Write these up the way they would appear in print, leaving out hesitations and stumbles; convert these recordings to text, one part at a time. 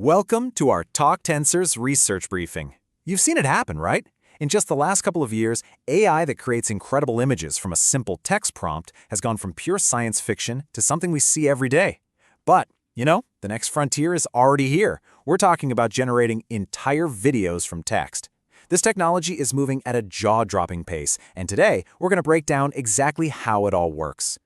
Welcome to our Talk Tensors research briefing. You've seen it happen, right? In just the last couple of years, AI that creates incredible images from a simple text prompt has gone from pure science fiction to something we see every day. But, the next frontier is already here. We're talking about generating entire videos from text. This technology is moving at a jaw-dropping pace, and today we're going to break down exactly how it all works.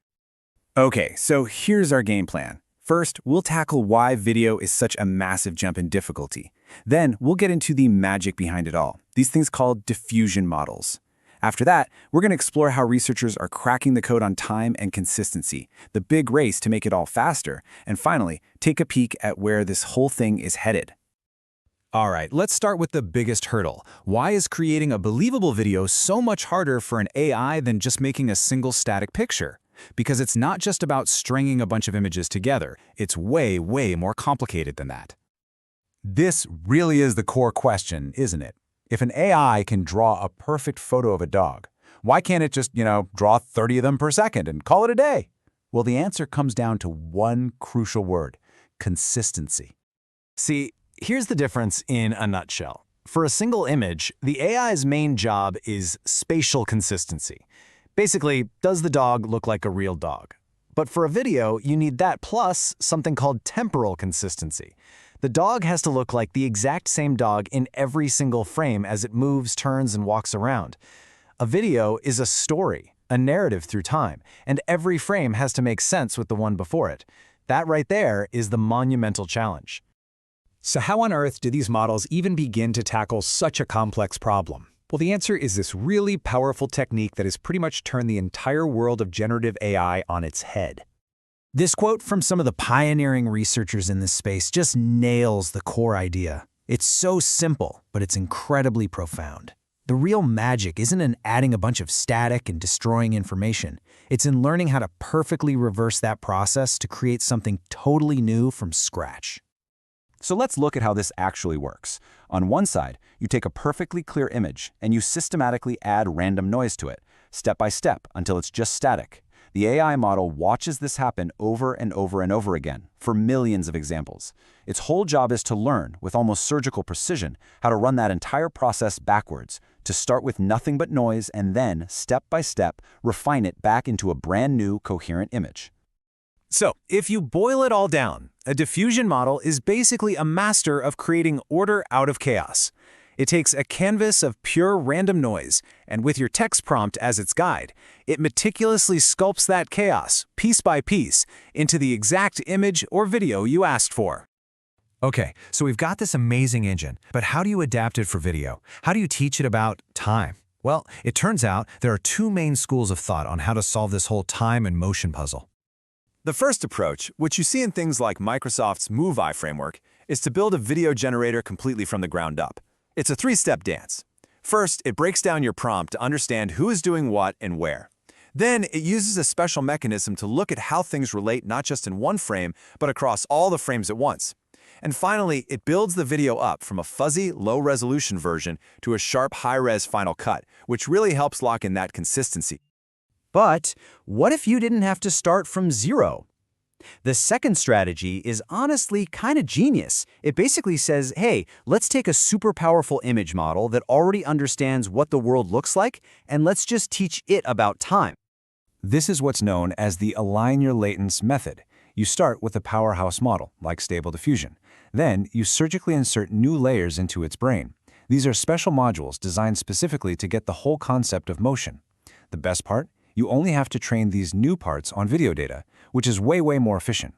Okay, so here's our game plan. First, we'll tackle why video is such a massive jump in difficulty. Then, we'll get into the magic behind it all, these things called diffusion models. After that, we're going to explore how researchers are cracking the code on time and consistency, the big race to make it all faster, and finally, take a peek at where this whole thing is headed. All right, let's start with the biggest hurdle. Why is creating a believable video so much harder for an AI than just making a single static picture? Because it's not just about stringing a bunch of images together. It's way, way more complicated than that. This really is the core question, isn't it? If an AI can draw a perfect photo of a dog, why can't it just, draw 30 of them per second and call it a day? Well, the answer comes down to one crucial word: consistency. See, here's the difference in a nutshell. For a single image, the AI's main job is spatial consistency. Basically, does the dog look like a real dog? But for a video, you need that plus something called temporal consistency. The dog has to look like the exact same dog in every single frame as it moves, turns, and walks around. A video is a story, a narrative through time, and every frame has to make sense with the one before it. That right there is the monumental challenge. So how on earth do these models even begin to tackle such a complex problem? Well, the answer is this really powerful technique that has pretty much turned the entire world of generative AI on its head. This quote from some of the pioneering researchers in this space just nails the core idea. It's so simple, but it's incredibly profound. The real magic isn't in adding a bunch of static and destroying information. It's in learning how to perfectly reverse that process to create something totally new from scratch. So let's look at how this actually works. On one side, you take a perfectly clear image and you systematically add random noise to it, step by step, until it's just static. The AI model watches this happen over and over and over again for millions of examples. Its whole job is to learn, with almost surgical precision, how to run that entire process backwards, to start with nothing but noise and then, step by step, refine it back into a brand new, coherent image. So, if you boil it all down, a diffusion model is basically a master of creating order out of chaos. It takes a canvas of pure random noise, and with your text prompt as its guide, it meticulously sculpts that chaos, piece by piece, into the exact image or video you asked for. Okay, so we've got this amazing engine, but how do you adapt it for video? How do you teach it about time? Well, it turns out there are two main schools of thought on how to solve this whole time and motion puzzle. The first approach, which you see in things like Microsoft's MoveEye framework, is to build a video generator completely from the ground up. It's a three-step dance. First, it breaks down your prompt to understand who is doing what and where. Then, it uses a special mechanism to look at how things relate not just in one frame, but across all the frames at once. And finally, it builds the video up from a fuzzy, low-resolution version to a sharp, high-res final cut, which really helps lock in that consistency. But what if you didn't have to start from zero? The second strategy is honestly kind of genius. It basically says, hey, let's take a super powerful image model that already understands what the world looks like, and let's just teach it about time. This is what's known as the align your latents method. You start with a powerhouse model, like Stable Diffusion. Then, you surgically insert new layers into its brain. These are special modules designed specifically to get the whole concept of motion. The best part? You only have to train these new parts on video data, which is way, way more efficient.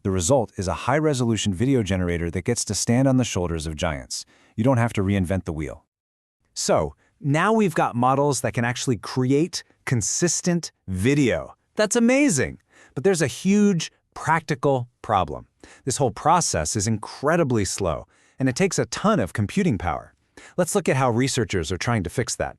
The result is a high-resolution video generator that gets to stand on the shoulders of giants. You don't have to reinvent the wheel. So, now we've got models that can actually create consistent video. That's amazing! But there's a huge practical problem. This whole process is incredibly slow, and it takes a ton of computing power. Let's look at how researchers are trying to fix that.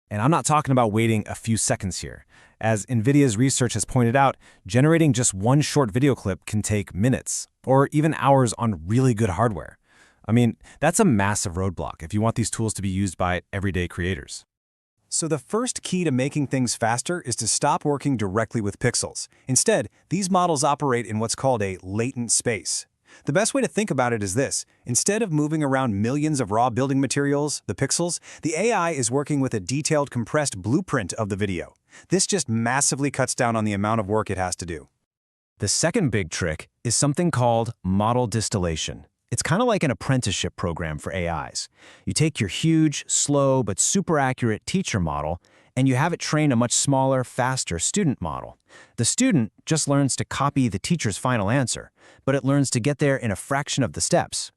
And I'm not talking about waiting a few seconds here. As NVIDIA's research has pointed out, generating just one short video clip can take minutes, or even hours on really good hardware. I mean, that's a massive roadblock if you want these tools to be used by everyday creators. So the first key to making things faster is to stop working directly with pixels. Instead, these models operate in what's called a latent space. The best way to think about it is this. Instead of moving around millions of raw building materials, the pixels, the AI is working with a detailed compressed blueprint of the video. This just massively cuts down on the amount of work it has to do. The second big trick is something called model distillation. It's kind of like an apprenticeship program for AIs. You take your huge, slow, but super accurate teacher model, and you have it train a much smaller, faster student model. The student just learns to copy the teacher's final answer, but it learns to get there in a fraction of the steps.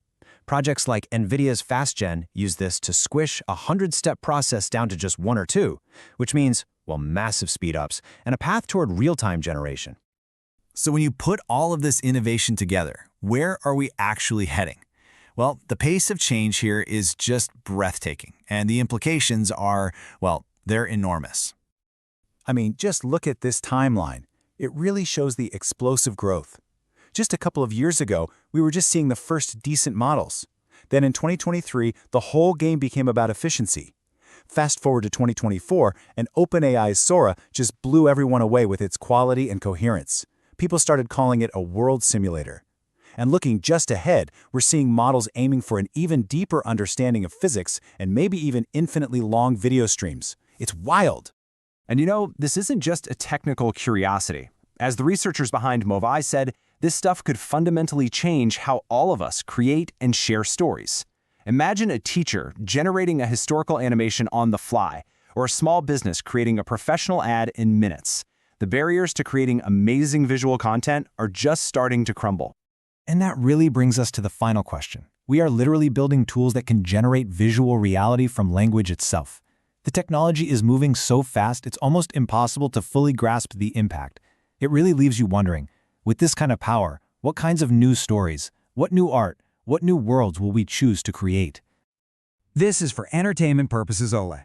Projects like NVIDIA's FastGen use this to squish a 100-step process down to just 1 or 2, which means, well, massive speed-ups and a path toward real-time generation. So when you put all of this innovation together, where are we actually heading? Well, the pace of change here is just breathtaking, and the implications are, well, they're enormous. I mean, just look at this timeline. It really shows the explosive growth. Just a couple of years ago, we were just seeing the first decent models. Then in 2023, the whole game became about efficiency. Fast forward to 2024, and OpenAI's Sora just blew everyone away with its quality and coherence. People started calling it a world simulator. And looking just ahead, we're seeing models aiming for an even deeper understanding of physics and maybe even infinitely long video streams. It's wild. And you know, this isn't just a technical curiosity. As the researchers behind Movi said, this stuff could fundamentally change how all of us create and share stories. Imagine a teacher generating a historical animation on the fly, or a small business creating a professional ad in minutes. The barriers to creating amazing visual content are just starting to crumble. And that really brings us to the final question. We are literally building tools that can generate visual reality from language itself. The technology is moving so fast, it's almost impossible to fully grasp the impact. It really leaves you wondering, with this kind of power, what kinds of new stories, what new art, what new worlds will we choose to create? This is for entertainment purposes only.